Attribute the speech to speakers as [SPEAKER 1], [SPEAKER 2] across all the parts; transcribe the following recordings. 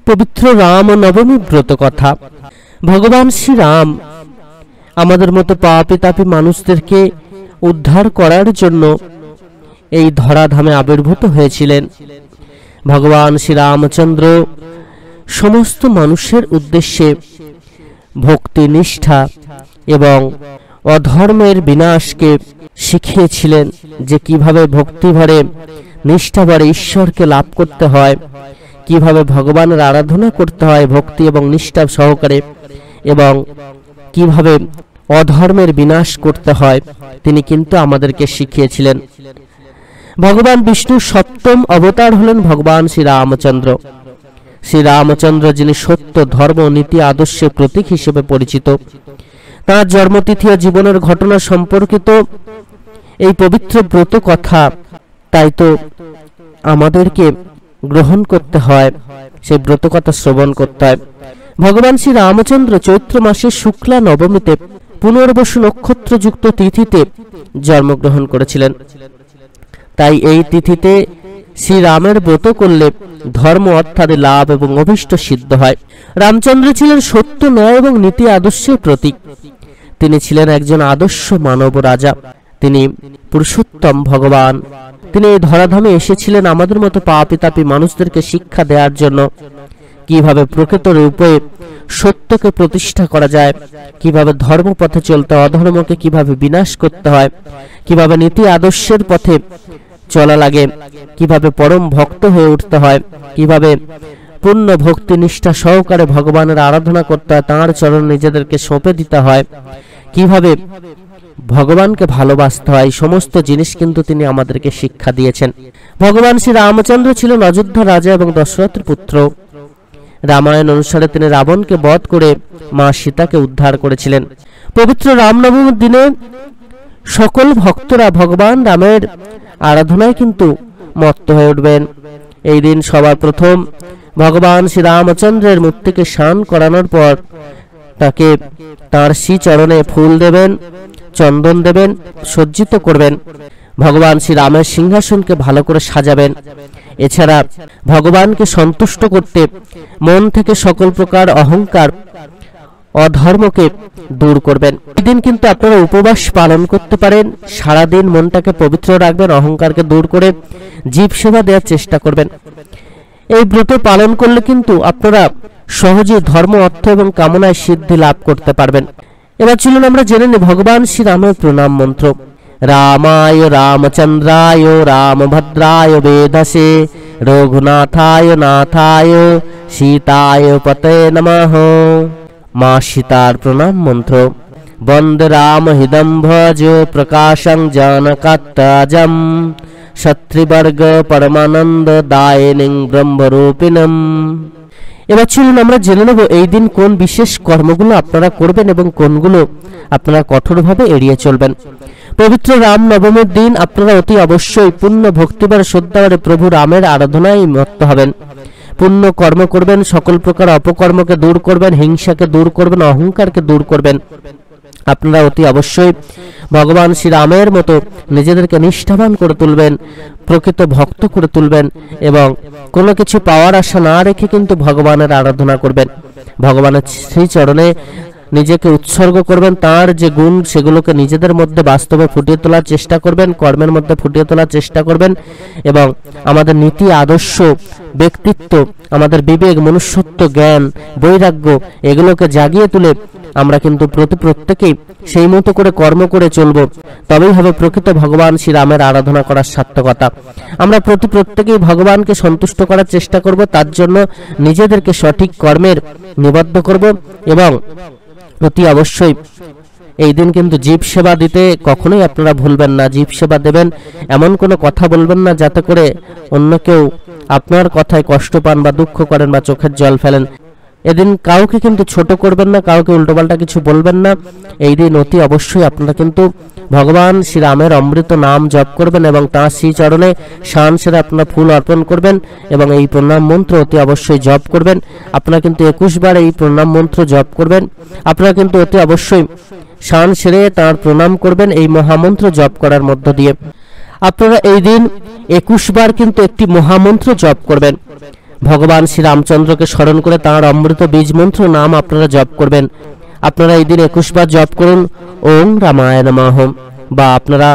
[SPEAKER 1] পবিত্র রাম নবমী ব্রত কথা। ভগবান শ্রীরাম আমাদের মতো পাপী তাপী মানুষদেরকে উদ্ধার করার জন্য এই ধরাধামে আবির্ভূত হয়েছিলেন। ভগবান শ্রীরামচন্দ্র সমস্ত মানুষের উদ্দেশ্যে ভক্তি নিষ্ঠা এবং অধর্মের বিনাশকে শিখিয়েছিলেন, যে কিভাবে ভক্তি ভরে নিষ্ঠা ভরে ঈশ্বরকে লাভ করতে হয়, কিভাবে ভগবানের আরাধনা করতে হয় ভক্তি এবং নিষ্ঠা সহকারে, এবং কিভাবে অধর্মের বিনাশ করতে হয় তিনি কিন্তু আমাদেরকে শিখিয়েছিলেন। ভগবান বিষ্ণুর সপ্তম অবতার হলেন ভগবান শ্রীরামচন্দ্র। শ্রীরামচন্দ্র যিনি সত্য ধর্ম নীতি আদর্শের প্রতীক হিসেবে পরিচিত। তাঁর জন্মতিথি ও জীবনের ঘটনা সম্পর্কিত এই পবিত্র ব্রত কথা তাই তো আমাদেরকে গ্রহণ করতে হয়, সেই ব্রত কথা শ্রবণ করতে হয়। ভগবান শ্রী রামচন্দ্র চৈত্র মাসের শুক্লা নবমীতে পুনর্বসু নক্ষত্রযুক্ত তিথিতে জন্মগ্রহণ করেছিলেন। তাই এই তিথিতে শ্রীরামের ব্রত করলে ধর্ম অর্থাৎ লাভ এবং অভীষ্ট সিদ্ধ হয়। রামচন্দ্র ছিলেন সত্য ন্যায় এবং নীতি আদর্শের প্রতীক। তিনি ছিলেন একজন আদর্শ মানব রাজা। তিনি পুরুষোত্তম ভগবান। তিনি এই ধরাধামে এসেছিলেন আমাদের মতো পাপী তাপী মানুষদেরকে শিক্ষা দেওয়ার জন্য, কিভাবে প্রকৃত রূপে সত্যকে প্রতিষ্ঠা করা যায়, কিভাবে ধর্মপথে চলতে অধর্মকে কিভাবে বিনাশ করতে হয়, কিভাবে নীতি আদর্শের পথে চলা লাগে, কিভাবে পরম ভক্ত হয়ে উঠতে হয়, কিভাবে পূর্ণ ভক্তি নিষ্ঠা সহকারে ভগবানের আরাধনা করতে হয়, তাঁর চরণ নিজেদেরকে সঁপে দিতে হয়, কিভাবে ভগবানকে ভালোবাসতে হয়, সমস্ত জিনিস কিন্তু তিনি আমাদেরকে শিক্ষা দিয়েছেন। ভগবান শ্রী রামচন্দ্র ছিলেন অযোধ্যা রাজা এবং দশরথের পুত্র। রামায়ণ অনুসারে তিনি রাবণকে বধ করে মা সীতাকে উদ্ধার করেছিলেন। পবিত্র রামনবমীর দিনে সকল ভক্তরা ভগবান রামের আরাধনায় কিন্তু মত্ত হয়ে উঠবেন। এই দিন সবার প্রথম ভগবান শ্রী রামচন্দ্রের মূর্তিকে স্নান করানোর পর তাকে তাঁর শ্রীচরণে ফুল দেবেন, চন্দন দেবেন, সজ্জিত করবেন। ভগবান শ্রী রামের সিংহাসনকে ভালো করে সাজাবেন। এছাড়া ভগবানকে সন্তুষ্ট করতে মন থেকে সকল প্রকার অহংকার অধর্মকে দূর করবেন। এদিন কিন্তু আপনারা উপবাস পালন করতে পারেন। সারাদিন মনটাকে পবিত্র রাখবেন, অহংকারকে দূর করে জীব সেবা দেওয়ার চেষ্টা করবেন। এই ব্রত পালন করলে কিন্তু আপনারা সহজে ধর্ম অর্থ এবং কামনায় সিদ্ধি লাভ করতে পারবেন। এবার চলুন আমরা জেনে নিই ভগবান শ্রী রামের প্রণাম মন্ত্র। রামায় রামচন্দ্রায় রামভদ্রায় বেদসে রঘুনাথায় নাথায় সীতায় পতে নমঃ। মা সীতার প্রণাম মন্ত্র। বন্দে রাম হৃদম ভজ প্রকাশং জানকাত্তাজম শত্রিবর্গ পরমানন্দ দায়িনীং ব্রহ্মরূপিণম। এবার চলুন আমরা জেনে নেব এই দিন কোন বিশেষ কর্মগুলো আপনারা করবেন এবং কোনগুলো আপনারা কঠোরভাবে এড়িয়ে চলবেন। পবিত্র রাম নবমীর দিন আপনারা অতি অবশ্যই পূর্ণ ভক্তিবার শ্রদ্ধাভরে প্রভু রামের আরাধনায় মত্ত হবেন। পুণ্য কর্ম করবেন, সকল প্রকার অপকর্মকে দূর করবেন, হিংসাকে দূর করবেন, অহংকারকে দূর করবেন। আপনারা অতি অবশ্যই ভগবান শ্রীরামের মতো নিজেদেরকে নিষ্ঠাবান করে তুলবেন, প্রকৃত ভক্ত করে তুলবেন এবং কোনো কিছু পাওয়ার আশা না রেখে কিন্তু ভগবানের আরাধনা করবেন। ভগবানের শ্রীচরণে নিজেকে উৎসর্গ করবেন, তার যে গুণ সেগুলোকে নিজেদের মধ্যে বাস্তবে ফুটিয়ে তোলার চেষ্টা করবেন, কর্মের মধ্যে ফুটিয়ে তোলার চেষ্টা করবেন এবং আমাদের নীতি আদর্শ ব্যক্তিত্ব, আমাদের বিবেক, মনুষ্যত্ব, জ্ঞান, বৈরাগ্য এগুলোকে জাগিয়ে তুলে আমরা কিন্তু প্রত্যেকেই সেই মতো করে কর্ম করে চলব। তবেই হবে প্রকৃত ভগবান শ্রীরামের আরাধনা করার সার্থকতা। আমরা প্রত্যেকেই ভগবানকে সন্তুষ্ট করার চেষ্টা করব, তার জন্য নিজেদেরকে সঠিক কর্মের নিবদ্ধ করব এবং অতি অবশ্যই এই দিন কিন্তু জীব সেবা দিতে কখনোই আপনারা ভুলবেন না। জীব সেবা দেবেন, এমন কোনো কথা বলবেন না যাতে করে অন্য কেউ আপনার কথায় কষ্ট পান বা দুঃখ করেন বা চোখের জল ফেলেন। এদিন কাউকে কিন্তু ছোট করবেন না, কাউকে উল্টোপাল্টা কিছু বলবেন না। এই দিন অতি অবশ্যই আপনারা কিন্তু ভগবান শ্রীরামের অমৃত নাম জপ করবেন এবং তাঁর শ্রীচরণে শান সেরে আপনারা ফুল অর্পণ করবেন এবং এই প্রণাম মন্ত্র অতি অবশ্যই জপ করবেন। আপনারা কিন্তু 21 বার এই প্রণাম মন্ত্র জপ করবেন। আপনারা কিন্তু অতি অবশ্যই শান সেরে তাঁর প্রণাম করবেন এই মহামন্ত্র জপ করার মধ্য দিয়ে। আপনারা এই দিন 21 বার কিন্তু একটি মহামন্ত্র জপ করবেন। ভগবান শ্রীরামচন্দ্রকে স্মরণ করে তাঁর অমৃত বীজ মন্ত্র নাম আপনারা জপ করবেন। আপনারা এই দিন 21 বার জপ করুন ওং রামায় নমঃ, বা আপনারা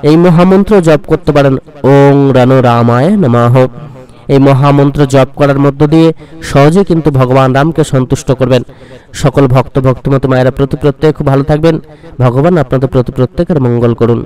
[SPEAKER 1] এই মহামন্ত্র জপ করতে পারেন ওং রানো রামায় নমঃ। এই মহামন্ত্র জপ করার মধ্য দিয়ে সহজে কিন্তু ভগবান রামকে সন্তুষ্ট করবেন। সকল ভক্তমত মায়েরা প্রত্যেকে খুব ভালো থাকবেন। ভগবান আপনাদের প্রত্যেকের মঙ্গল করুন।